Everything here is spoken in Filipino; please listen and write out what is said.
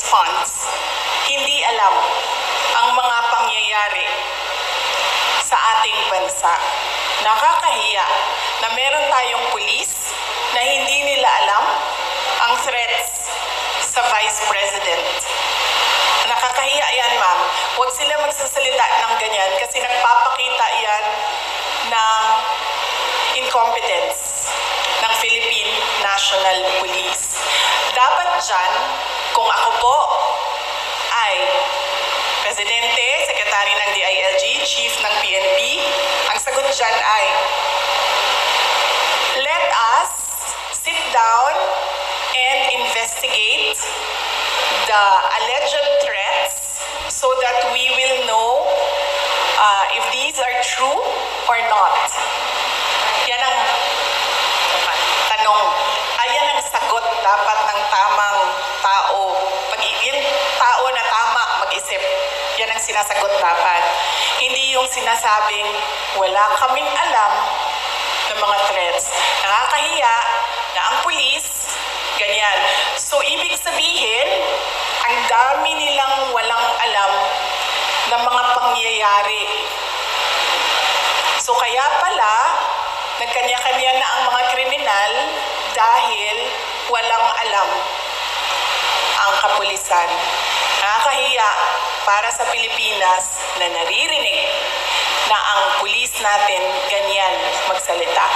funds, hindi alam ang mga pangyayari sa ating bansa. Nakakahiya na meron tayong pulis na hindi nila alam ang threats sa Vice President. Nakakahiya yan, ma'am. Huwag sila magsasalita ng ganyan kasi nagpapakita yan ng incompetence ng Philippine National Police. Dapat dyan, kung ako po ay Presidente, Sekretary ng DILG, Chief ng PNP, ang sagot dyan ay, let us sit down and investigate the alleged threats so that we will know if these are true or not. Yan ang tanong. Ayan ang sagot dapat ng tamang tao. Yung tao na tama mag-isip, yan ang sinasagot dapat. Hindi yung sinasabing wala kaming alam ng mga threats. Nakakahiya na ang pulis, ganyan. So, ibig sabihin, ang dami nilang walang alam ng mga pangyayari. So, kaya pala, nagkanya-kanya na ang mga kriminal dahil walang alam ang kapulisan. Nakakahiya para sa Pilipinas na naririnig na ang pulis natin ganyan magsalita.